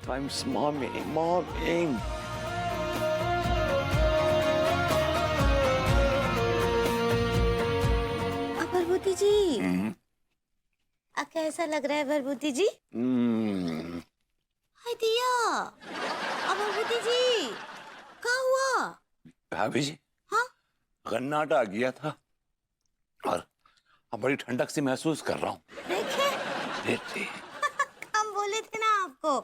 times mommy. Bharbhuti जी, कैसा लग रहा है भरभूति जी? हाय दिया, भरभूति जी, क्या हुआ? भाभी जी, हाँ? गन्नाटा आ गया था और अब बड़ी ठंडक से महसूस कर रहा हूँ। देखे? हम बोले थे ना आपको,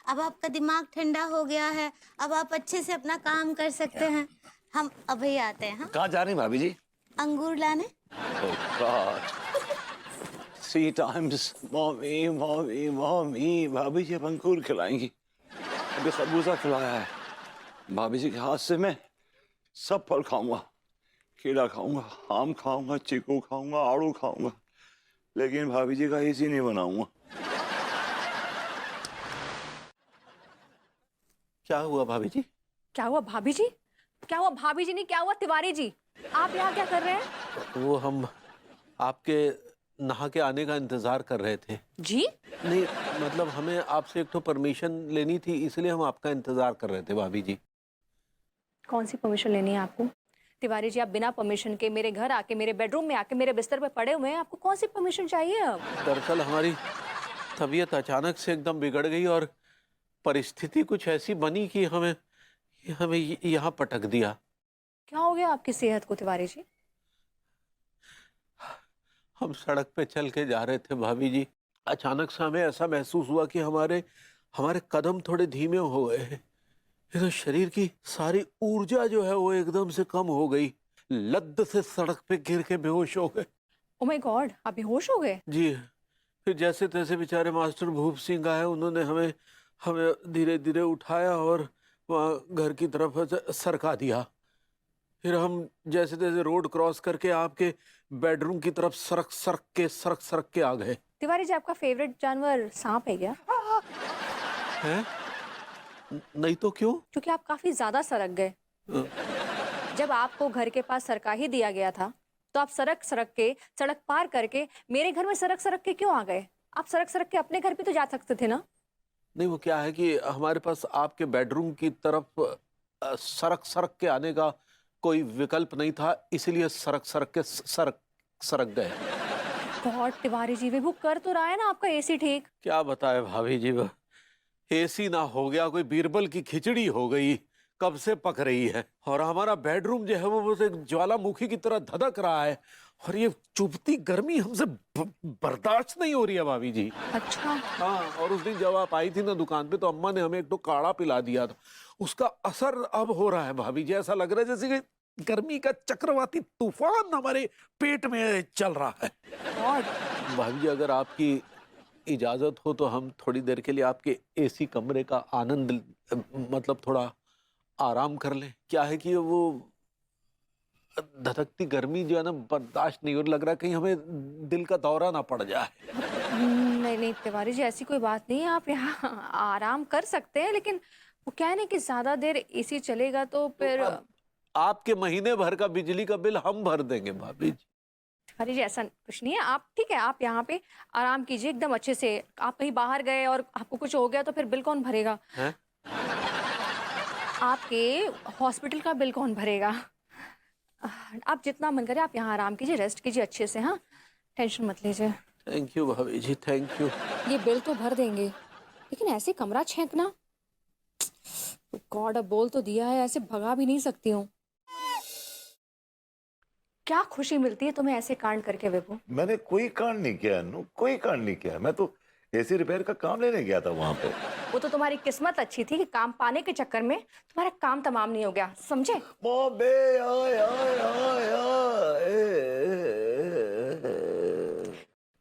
अब आपका दिमाग ठंडा हो गया है, अब आप अच्छे से अपना काम कर सकते हैं। हम अभी आते हैं। हाँ? कहाँ जा रही भाभी जी? अंगूर लाने। Oh God. 3 times mommy. भाभी जी अब अंगूर खिलाएंगी। अभी खरबूजा खिलाया है। भाभी जी के हाथ से मैं सब फल खाऊंगा। केला खाऊंगा, आम खाऊंगा, चीकू खाऊंगा, आड़ू खाऊंगा, लेकिन भाभी जी का एसी नहीं बनाऊंगा। क्या हुआ भाभी जी? क्या हुआ भाभी जी? क्या हुआ भाभी जी? नहीं, क्या हुआ तिवारी जी? आप यहाँ क्या कर रहे हैं? वो हम आपके नहा के आने का इंतजार कर रहे थे। जी? नहीं मतलब हमें आपसे एक तो परमिशन लेनी थी, इसलिए हम आपका इंतजार कर रहे थे भाभी जी। कौन सी परमिशन लेनी है आपको? तिवारी जी, आप बिना परमिशन के मेरे घर आके, मेरे बेडरूम में आके, मेरे बिस्तर पे पड़े हुए हैं, आपको कौन सी परमिशन चाहिए अब? दरअसल हमारी तबीयत अचानक से एकदम बिगड़ गई और परिस्थिति कुछ ऐसी बनी कि हमें यहाँ पटक दिया। क्या हो गया आपकी सेहत को तिवारी जी? हम सड़क पे चल के जा रहे थे भाभी जी, अचानक से हमें ऐसा महसूस हुआ कि हमारे कदम थोड़े धीमे हो गए। ये तो शरीर की सारी ऊर्जा जो है वो एकदम से कम हो गई। लद्द से सड़क पे गिर के बेहोश हो गए। ओह माय गॉड, आप बेहोश हो गए? जी, फिर जैसे तैसे बेचारे मास्टर भूप सिंह आए, उन्होंने हमें धीरे धीरे उठाया और वहाँ घर की तरफ सरका दिया। फिर हम जैसे तैसे रोड क्रॉस करके आपके बेडरूम की तरफ सरक के आ गए। तिवारी जी, आपका फेवरेट जानवर सांप है क्या? हैं? नहीं तो क्यों? क्योंकि आप काफी ज्यादा सरक गए। जब आपको घर के पास सरका ही दिया गया था, तो आप सड़क पार करके मेरे घर में सरक के क्यों आ गए? आप सरक के अपने घर भी तो जा सकते थे ना? नहीं, वो क्या है कि हमारे पास आपके बेडरूम की तरफ सरक के आने का कोई विकल्प नहीं था, इसलिए सरक गए। गॉड तिवारी जी, वो कर तो रहा है ना आपका एसी ठीक? क्या बताए भाभी जी, वह एसी ना हो गया, कोई बीरबल की खिचड़ी हो गई, कब से पक रही है। और हमारा बेडरूम जो है वो बस एक ज्वालामुखी की तरह धधक रहा है और ये चुभती गर्मी हमसे बर्दाश्त नहीं हो रही है भाभी जी। अच्छा। हाँ, और उस दिन जब आप आई थी ना दुकान पे, तो अम्मा ने हमें एक तो काढ़ा पिला दिया था, उसका असर अब हो रहा है भाभी जी। ऐसा लग रहा है जैसे कि गर्मी का चक्रवाती तूफान हमारे पेट में चल रहा है। गॉड। भाभी जी, अगर आपकी इजाजत हो तो हम थोड़ी देर के लिए आपके एसी कमरे का आनंद मतलब थोड़ा आराम कर लें। क्या है कि वो धधकती गर्मी जो है ना बर्दाश्त नहीं हो, लग रहा है कहीं हमें दिल का दौरा ना पड़ जाए। नहीं तिवारी जी, ऐसी कोई बात नहीं है, आप यहाँ आराम कर सकते हैं, लेकिन वो क्या है ना कि ज्यादा देर एसी चलेगा तो फिर आपके महीने भर का बिजली का बिल हम भर देंगे भाभी जी। तिवारी जी, ऐसा कुछ नहीं है। आप ठीक है, आप यहाँ पे आराम कीजिए एकदम अच्छे से। आप कहीं बाहर गए और आपको कुछ हो गया तो फिर बिल कौन भरेगा? हैं? आपके हॉस्पिटल का बिल कौन भरेगा? आप जितना मन करे आप यहाँ आराम कीजिए, रेस्ट कीजिए अच्छे से। हाँ, टेंशन मत लीजिए। थैंक यू भाभी जी, थैंक यू। ये बिल तो भर देंगे, लेकिन ऐसे कमरा छेंकना, गॉड अब बोल तो दिया है, ऐसे भगा भी नहीं सकती हूँ। क्या खुशी मिलती है तुम्हें ऐसे कांड करके विभू? मैंने कोई कांड नहीं किया अनु, कोई कांड नहीं किया। मैं तो एसी रिपेयर का काम लेने गया था वहां पे। वो तो तुम्हारी किस्मत अच्छी थी कि काम पाने के चक्कर में तुम्हारा काम तमाम नहीं हो गया, समझे?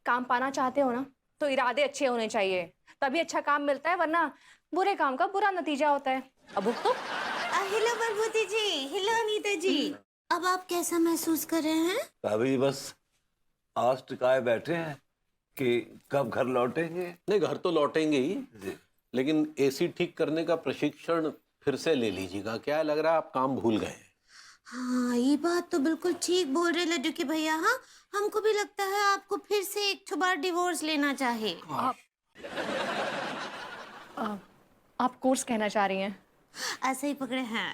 काम पाना चाहते हो ना तो इरादे अच्छे होने चाहिए, तभी अच्छा काम मिलता है, वरना बुरे काम का बुरा नतीजा होता है। अब तो हेलो भरभूति जी, हेलो अनीता जी, अब आप कैसा महसूस कर रहे हैं? भाभी बस आस टिकाए बैठे हैं कि कब घर लौटेंगे। नहीं, घर तो लौटेंगे ही, लेकिन एसी ठीक करने का प्रशिक्षण फिर से ले लीजिएगा। क्या लग रहा है आप काम भूल गए? हाँ, ये बात तो बिल्कुल ठीक बोल रहे लड्डू के भैया। हाँ, हमको भी लगता है आपको फिर से एक बार डिवोर्स लेना चाहिए। आप कोर्स कहना चाह रही हैं? ऐसे ही पकड़े हैं।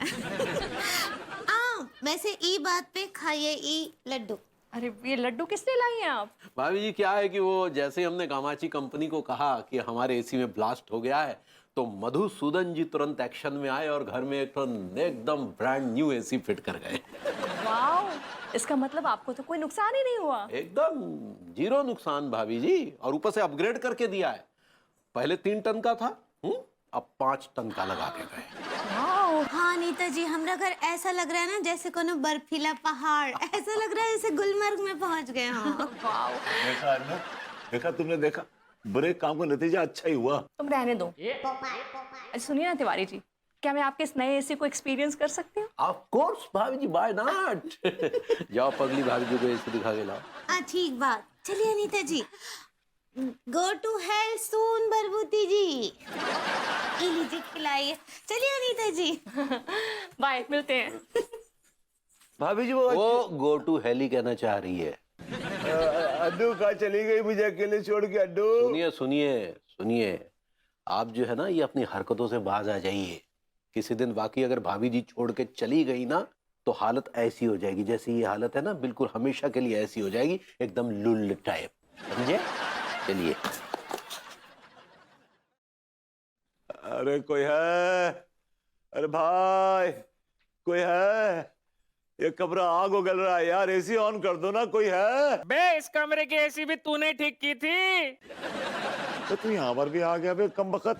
वैसे ई बात पे खाइए ई लड्डू। अरे ये लड्डू किस लिए लाई हैं आप? भाभी जी क्या है कि वो जैसे हमने कामाची कंपनी को कहा कि हमारे एसी में ब्लास्ट हो गया है, तो मधुसूदन जी तुरंत एक्शन में आए और घर में एक एकदम ब्रांड न्यू एसी फिट कर गए। वाओ, इसका मतलब आपको तो कोई नुकसान ही नहीं हुआ। एकदम 0 नुकसान भाभी जी, और ऊपर से अपग्रेड करके दिया है। पहले 3 टन का था, अब 5 टन का लगा के गए। हाँ नीता जी, हमरा घर ऐसा लग रहा है ना जैसे कोनो बर्फीला पहाड़, ऐसा लग रहा है जैसे गुलमर्ग में पहुंच गए हम। देखा ना, देखा तुमने, देखा बुरे काम का नतीजा अच्छा ही हुआ। तुम रहने दो। अच्छा सुनिए ना तिवारी जी, क्या मैं आपके इस नए एसी को एक्सपीरियंस कर सकती हूँ? ऑफ कोर्स भाभी जी, बाय नॉट। जाओ पगली भाभी जी को एसी दिखा के लाओ। हाँ ठीक बात, चलिए नीता जी। गो टू हेल सून बरबूती जी। ये लीजिए खिलाइए। चलिए नीता जी। बाय, मिलते हैं। भाभी जी वो गो टू हेली कहना चाह रही है। अड्डू कहाँ चली गई मुझे अकेले छोड़ के? अड्डू सुनिए सुनिए सुनिए, आप जो है ना ये अपनी हरकतों से बाज आ जाइए। किसी दिन बाकी अगर भाभी जी छोड़ के चली गई ना, तो हालत ऐसी हो जाएगी जैसी ये हालत है ना, बिल्कुल हमेशा के लिए ऐसी हो जाएगी, एकदम लुल्ल टाइप, समझे? चलिए। अरे कोई है? अरे भाई कोई है? ये कमरा आग हो गल रहा है यार, एसी ऑन कर दो ना, कोई है? बे इस कमरे की एसी भी तूने ठीक की थी। तो तू यहाँ पर भी आ गया बे कम बखत।